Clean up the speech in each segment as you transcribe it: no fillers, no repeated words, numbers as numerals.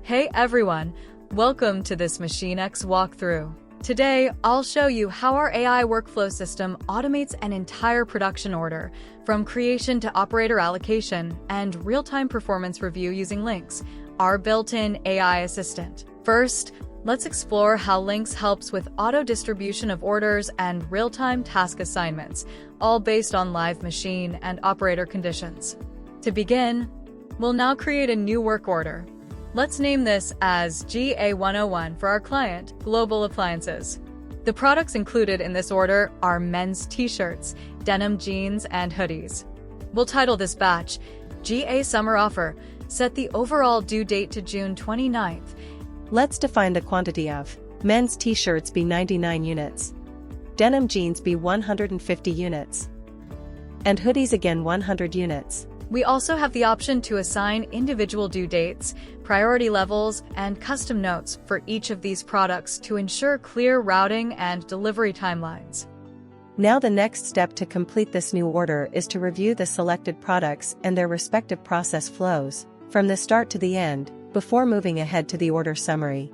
Hey everyone, welcome to this Machynx walkthrough. Today, I'll show you how our AI workflow system automates an entire production order, from creation to operator allocation and real-time performance review using Lynx, our built-in AI assistant. First, let's explore how Lynx helps with auto-distribution of orders and real-time task assignments, all based on live machine and operator conditions. To begin, we'll now create a new work order. Let's name this as GA101 for our client, Global Appliances. The products included in this order are men's t-shirts, denim jeans, and hoodies. We'll title this batch GA Summer Offer, set the overall due date to June 29th. Let's define the quantity of men's t-shirts be 99 units, denim jeans be 150 units, and hoodies again 100 units. We also have the option to assign individual due dates, priority levels, and custom notes for each of these products to ensure clear routing and delivery timelines. Now the next step to complete this new order is to review the selected products and their respective process flows, from the start to the end, before moving ahead to the order summary.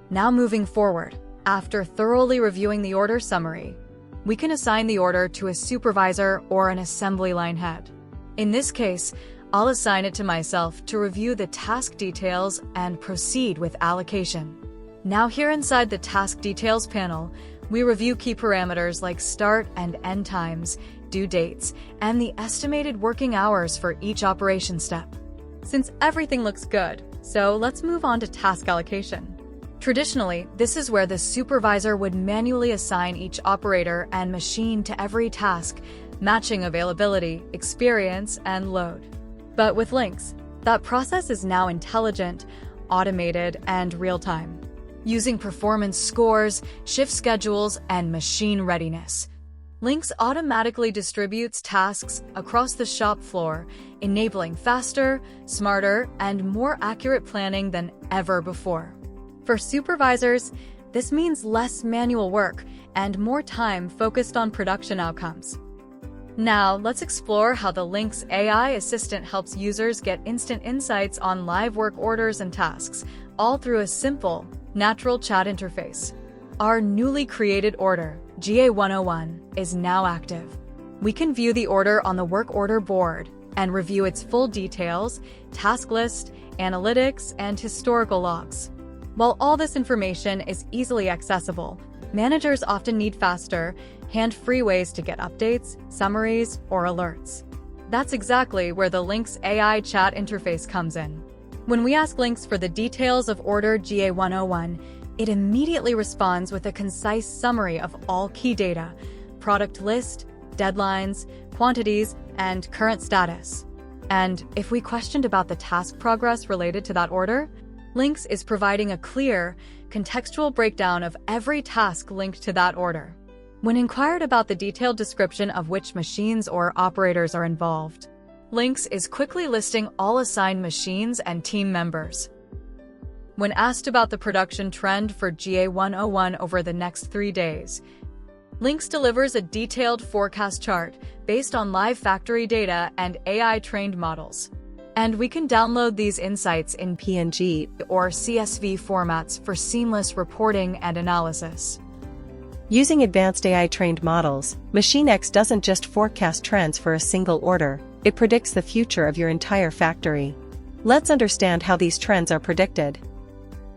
Now moving forward, after thoroughly reviewing the order summary, we can assign the order to a supervisor or an assembly line head. In this case, I'll assign it to myself to review the task details and proceed with allocation. Now here inside the task details panel, we review key parameters like start and end times, due dates, and the estimated working hours for each operation step. Since everything looks good, so let's move on to task allocation. Traditionally, this is where the supervisor would manually assign each operator and machine to every task, matching availability, experience, and load. But with Lynx, that process is now intelligent, automated, and real-time. Using performance scores, shift schedules, and machine readiness, Lynx automatically distributes tasks across the shop floor, enabling faster, smarter, and more accurate planning than ever before. For supervisors, this means less manual work and more time focused on production outcomes. Now, let's explore how the Lynx AI assistant helps users get instant insights on live work orders and tasks, all through a simple, natural chat interface. Our newly created order, GA101, is now active. We can view the order on the work order board and review its full details, task list, analytics, and historical logs. While all this information is easily accessible, managers often need faster, hand-free ways to get updates, summaries, or alerts. That's exactly where the Lynx AI chat interface comes in. When we ask Lynx for the details of order GA101, it immediately responds with a concise summary of all key data, product list, deadlines, quantities, and current status. And if we questioned about the task progress related to that order, Lynx is providing a clear, contextual breakdown of every task linked to that order. When inquired about the detailed description of which machines or operators are involved, Lynx is quickly listing all assigned machines and team members. When asked about the production trend for GA101 over the next 3 days, Lynx delivers a detailed forecast chart based on live factory data and AI-trained models. And we can download these insights in PNG or CSV formats for seamless reporting and analysis. Using advanced AI-trained models, Machynx doesn't just forecast trends for a single order, it predicts the future of your entire factory. Let's understand how these trends are predicted.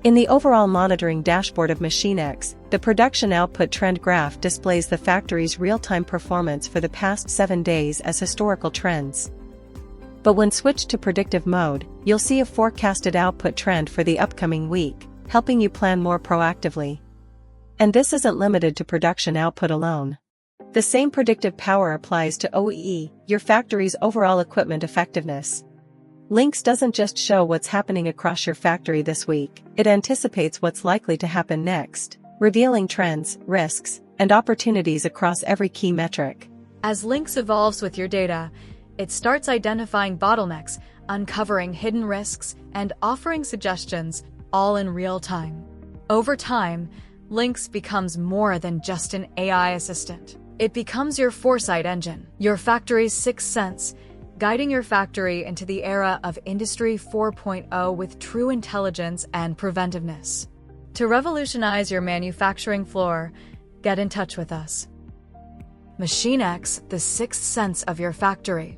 In the overall monitoring dashboard of Machynx, the production output trend graph displays the factory's real-time performance for the past 7 days as historical trends. But when switched to predictive mode, you'll see a forecasted output trend for the upcoming week, helping you plan more proactively. And this isn't limited to production output alone. The same predictive power applies to OEE, your factory's overall equipment effectiveness. Lynx doesn't just show what's happening across your factory this week, it anticipates what's likely to happen next, revealing trends, risks, and opportunities across every key metric. As Lynx evolves with your data, it starts identifying bottlenecks, uncovering hidden risks, and offering suggestions, all in real time. Over time, Lynx becomes more than just an AI assistant. It becomes your foresight engine, your factory's sixth sense, guiding your factory into the era of Industry 4.0 with true intelligence and preventiveness. To revolutionize your manufacturing floor, get in touch with us. Machynx, the sixth sense of your factory.